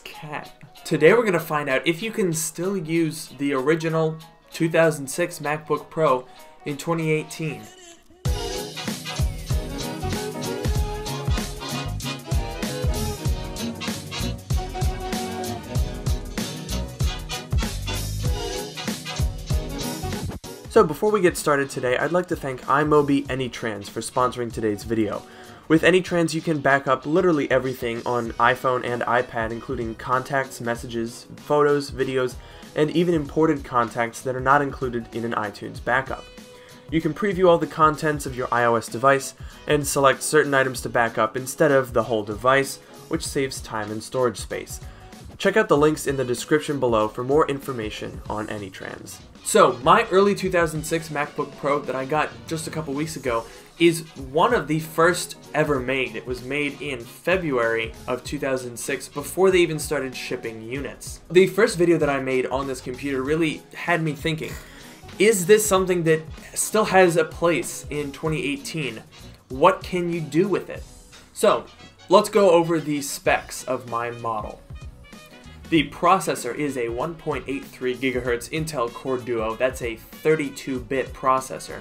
cat. Today we're going to find out if you can still use the original 2006 MacBook Pro in 2018. So before we get started today, I'd like to thank iMobi AnyTrans for sponsoring today's video. With AnyTrans, you can back up literally everything on iPhone and iPad, including contacts, messages, photos, videos, and even imported contacts that are not included in an iTunes backup. You can preview all the contents of your iOS device and select certain items to back up instead of the whole device, which saves time and storage space. Check out the links in the description below for more information on AnyTrans. So, my early 2006 MacBook Pro that I got just a couple weeks ago is one of the first ever made. It was made in February of 2006 before they even started shipping units. The first video that I made on this computer really had me thinking, is this something that still has a place in 2018? What can you do with it? So, let's go over the specs of my model. The processor is a 1.83 GHz Intel Core Duo. That's a 32-bit processor.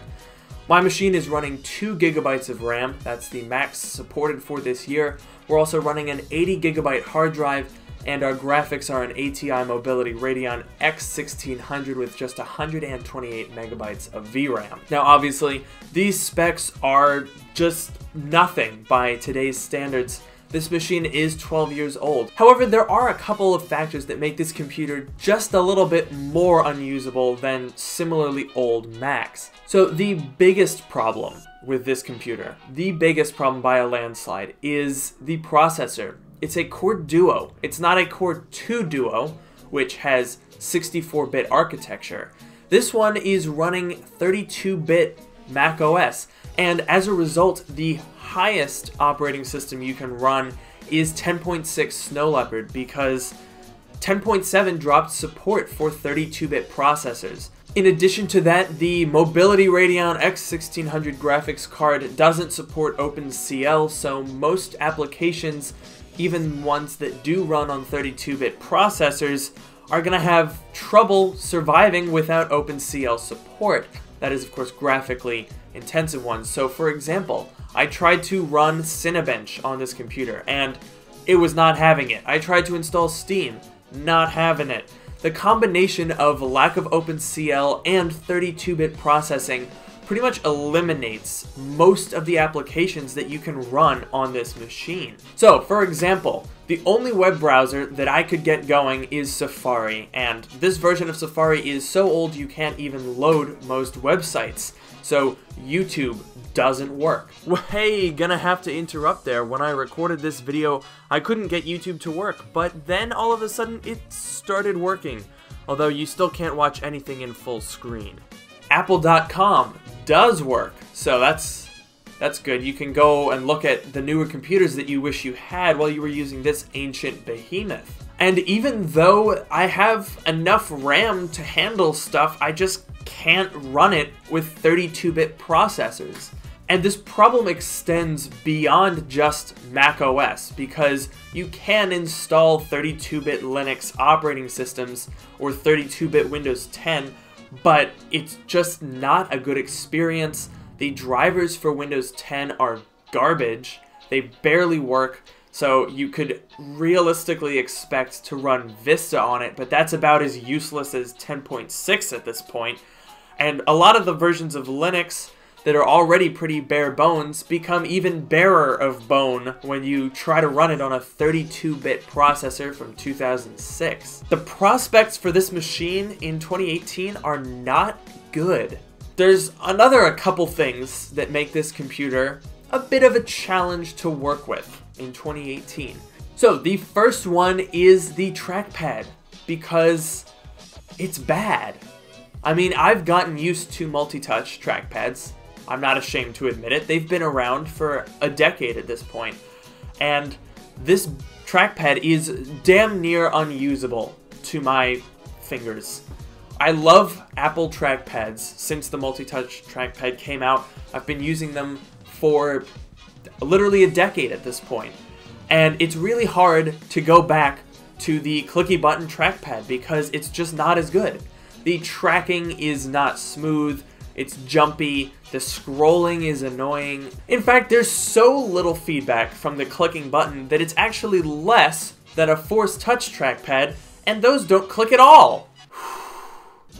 My machine is running 2 GB of RAM. That's the max supported for this year. We're also running an 80 GB hard drive, and our graphics are an ATI Mobility Radeon X1600 with just 128 megabytes of VRAM. Now obviously, these specs are just nothing by today's standards. This machine is 12 years old. However, there are a couple of factors that make this computer just a little bit more unusable than similarly old Macs. So the biggest problem with this computer, the biggest problem by a landslide, is the processor. It's a Core Duo. It's not a Core 2 Duo, which has 64-bit architecture. This one is running 32-bit Mac OS, and as a result, the highest operating system you can run is 10.6 Snow Leopard because 10.7 dropped support for 32-bit processors. In addition to that, the Mobility Radeon X1600 graphics card doesn't support OpenCL, so most applications, even ones that do run on 32-bit processors, are going to have trouble surviving without OpenCL support. That is, of course, graphically intensive ones. So, for example, I tried to run Cinebench on this computer, and it was not having it. I tried to install Steam, not having it. The combination of lack of OpenCL and 32-bit processing pretty much eliminates most of the applications that you can run on this machine. So, for example, the only web browser that I could get going is Safari, and this version of Safari is so old you can't even load most websites. So, YouTube doesn't work. Well, hey, gonna have to interrupt there. When I recorded this video, I couldn't get YouTube to work, but then all of a sudden it started working, although you still can't watch anything in full screen. Apple.com does work, so that's good. You can go and look at the newer computers that you wish you had while you were using this ancient behemoth. And even though I have enough RAM to handle stuff, I just can't run it with 32-bit processors. And this problem extends beyond just Mac OS, because you can install 32-bit Linux operating systems or 32-bit Windows 10, but it's just not a good experience. The drivers for Windows 10 are garbage. They barely work, so you could realistically expect to run Vista on it, but that's about as useless as 10.6 at this point. And a lot of the versions of Linux that are already pretty bare bones become even barer of bone when you try to run it on a 32-bit processor from 2006. The prospects for this machine in 2018 are not good. There's a couple things that make this computer a bit of a challenge to work with in 2018. So the first one is the trackpad, because it's bad. I mean, I've gotten used to multi-touch trackpads. I'm not ashamed to admit it. They've been around for a decade at this point. And this trackpad is damn near unusable to my fingers. I love Apple trackpads since the multi-touch trackpad came out. I've been using them for literally a decade at this point. And it's really hard to go back to the clicky button trackpad because it's just not as good. The tracking is not smooth, it's jumpy, the scrolling is annoying. In fact, there's so little feedback from the clicking button that it's actually less than a Force Touch trackpad, and those don't click at all.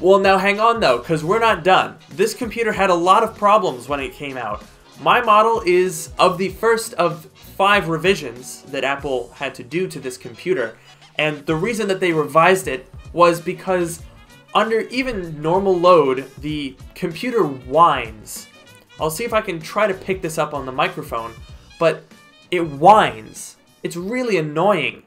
Well, now hang on though, because we're not done. This computer had a lot of problems when it came out. My model is of the first of 5 revisions that Apple had to do to this computer, and the reason that they revised it was because under even normal load, the computer whines. I'll see if I can try to pick this up on the microphone, but it whines. It's really annoying.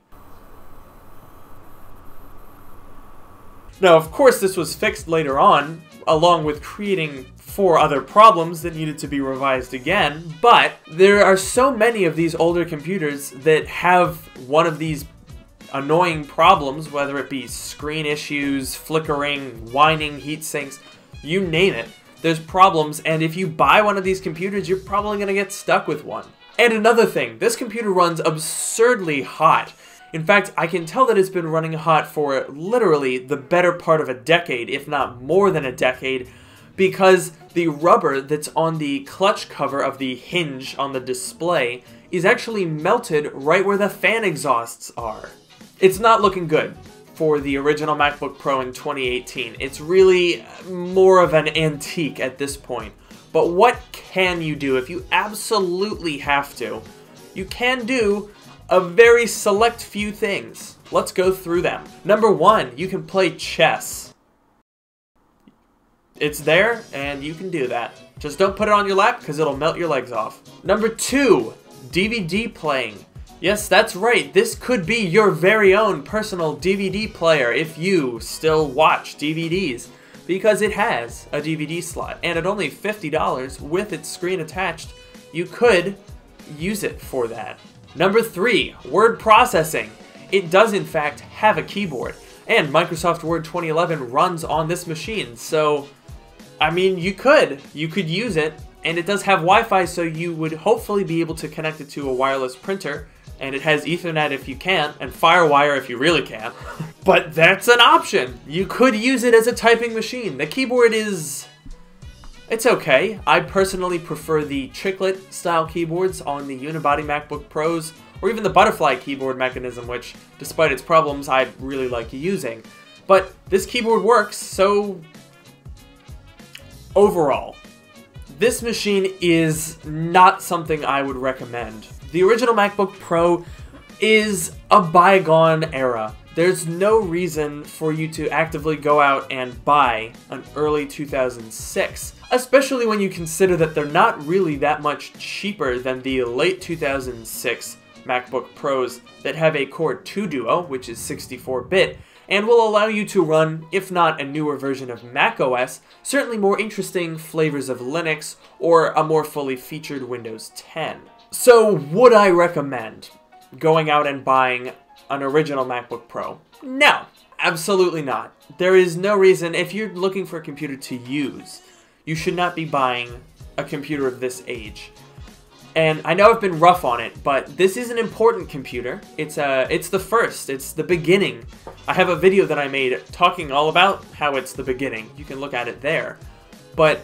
Now, of course, this was fixed later on, along with creating 4 other problems that needed to be revised again, but there are so many of these older computers that have one of these annoying problems, whether it be screen issues, flickering, whining, heat sinks, you name it. There's problems, and if you buy one of these computers, you're probably going to get stuck with one. And another thing, this computer runs absurdly hot. In fact, I can tell that it's been running hot for literally the better part of a decade, if not more than a decade, because the rubber that's on the clutch cover of the hinge on the display is actually melted right where the fan exhausts are. It's not looking good for the original MacBook Pro in 2018. It's really more of an antique at this point. But what can you do if you absolutely have to? You can do a very select few things. Let's go through them. Number 1, you can play chess. It's there, and you can do that. Just don't put it on your lap, because it'll melt your legs off. Number 2, DVD playing. Yes, that's right, this could be your very own personal DVD player if you still watch DVDs, because it has a DVD slot, and at only $50 with its screen attached, you could use it for that. Number 3, word processing. It does in fact have a keyboard, and Microsoft Word 2011 runs on this machine, so I mean, you could use it, and it does have Wi-Fi, so you would hopefully be able to connect it to a wireless printer, and it has Ethernet if you can, and FireWire if you really can. But that's an option! You could use it as a typing machine. The keyboard is... it's okay. I personally prefer the chiclet style keyboards on the unibody MacBook Pros, or even the butterfly keyboard mechanism, which, despite its problems, I really like using. But this keyboard works, so... overall, this machine is not something I would recommend. The original MacBook Pro is a bygone era. There's no reason for you to actively go out and buy an early 2006, especially when you consider that they're not really that much cheaper than the late 2006 MacBook Pros that have a Core 2 Duo, which is 64-bit, and will allow you to run, if not a newer version of macOS, certainly more interesting flavors of Linux, or a more fully featured Windows 10. So, would I recommend going out and buying an original MacBook Pro? No, absolutely not. There is no reason, if you're looking for a computer to use, you should not be buying a computer of this age. And I know I've been rough on it, but this is an important computer. It's the first, it's the beginning. I have a video that I made talking all about how it's the beginning. You can look at it there. But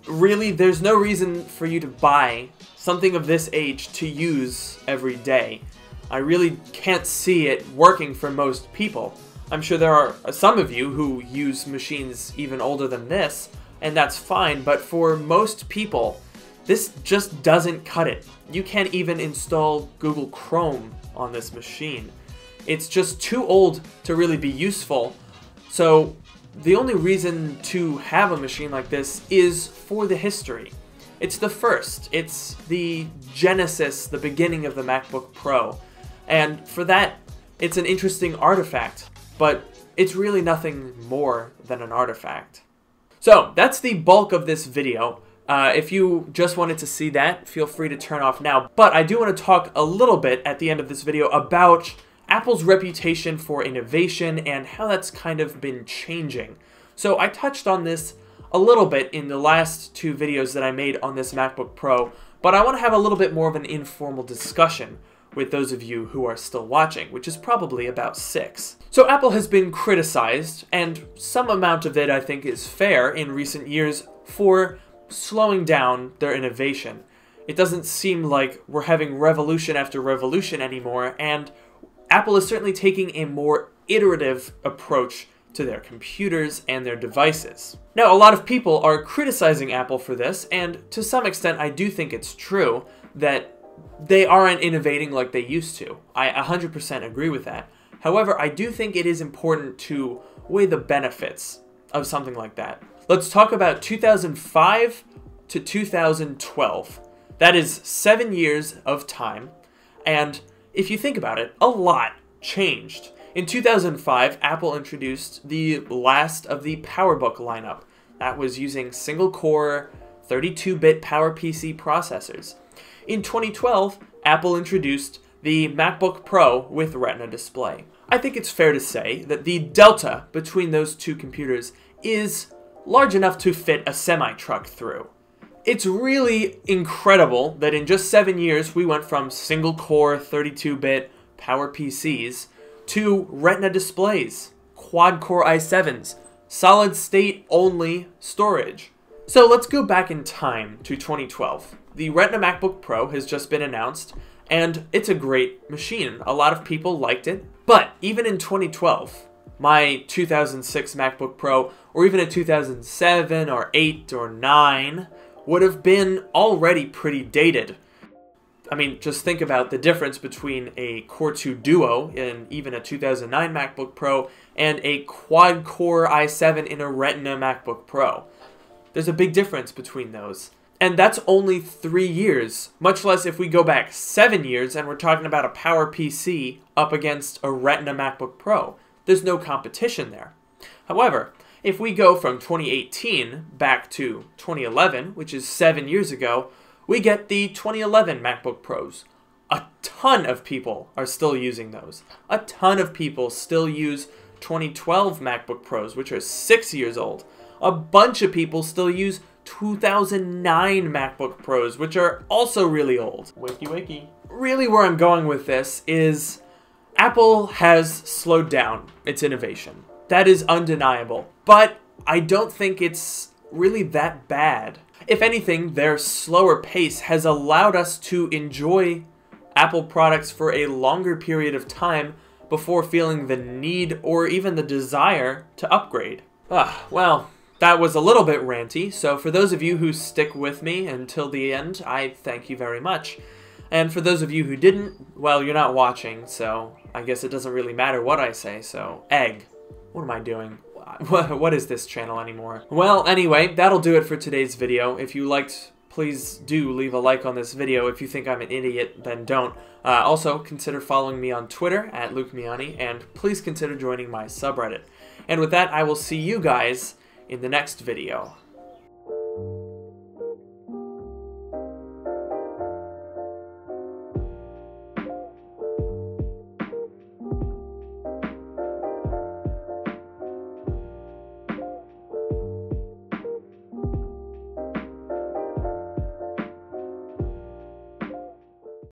really, there's no reason for you to buy something of this age to use every day. I really can't see it working for most people. I'm sure there are some of you who use machines even older than this, and that's fine, but for most people, this just doesn't cut it. You can't even install Google Chrome on this machine. It's just too old to really be useful. So the only reason to have a machine like this is for the history. It's the first. It's the genesis, the beginning of the MacBook Pro. And for that, it's an interesting artifact. But it's really nothing more than an artifact. So that's the bulk of this video. If you just wanted to see that, feel free to turn off now. But I do want to talk a little bit at the end of this video about Apple's reputation for innovation and how that's kind of been changing. So I touched on this a little bit in the last 2 videos that I made on this MacBook Pro, but I want to have a little bit more of an informal discussion with those of you who are still watching, which is probably about 6. So Apple has been criticized, and some amount of it I think is fair in recent years, for slowing down their innovation. It doesn't seem like we're having revolution after revolution anymore, and Apple is certainly taking a more iterative approach to their computers and their devices. Now, a lot of people are criticizing Apple for this, and to some extent I do think it's true that they aren't innovating like they used to. I 100% agree with that. However, I do think it is important to weigh the benefits of something like that. Let's talk about 2005 to 2012. That is 7 years of time, and if you think about it, a lot changed. In 2005, Apple introduced the last of the PowerBook lineup. That was using single-core, 32-bit PowerPC processors. In 2012, Apple introduced the MacBook Pro with Retina display. I think it's fair to say that the delta between those two computers is large enough to fit a semi-truck through. It's really incredible that in just 7 years we went from single-core 32-bit PowerPCs to Retina displays, quad-core i7s, solid-state only storage. So let's go back in time to 2012. The Retina MacBook Pro has just been announced, and it's a great machine. A lot of people liked it, but even in 2012, my 2006 MacBook Pro, or even a 2007 or 8 or 9, would have been already pretty dated. I mean, just think about the difference between a Core 2 Duo in even a 2009 MacBook Pro and a quad-core i7 in a Retina MacBook Pro. There's a big difference between those. And that's only 3 years, much less if we go back 7 years and we're talking about a PowerPC up against a Retina MacBook Pro. There's no competition there. However, if we go from 2018 back to 2011, which is 7 years ago, we get the 2011 MacBook Pros. A ton of people are still using those. A ton of people still use 2012 MacBook Pros, which are 6 years old. A bunch of people still use 2009 MacBook Pros, which are also really old. Wakey wakey. Really where I'm going with this is Apple has slowed down its innovation. That is undeniable. But I don't think it's really that bad. If anything, their slower pace has allowed us to enjoy Apple products for a longer period of time before feeling the need or even the desire to upgrade. Well, that was a little bit ranty, so for those of you who stick with me until the end, I thank you very much. And for those of you who didn't, well, you're not watching, so I guess it doesn't really matter what I say, so egg. What am I doing? What is this channel anymore? Well, anyway, that'll do it for today's video. If you liked, please do leave a like on this video. If you think I'm an idiot, then don't. Also, consider following me on Twitter at LukeMiani, and please consider joining my subreddit. And with that, I will see you guys in the next video.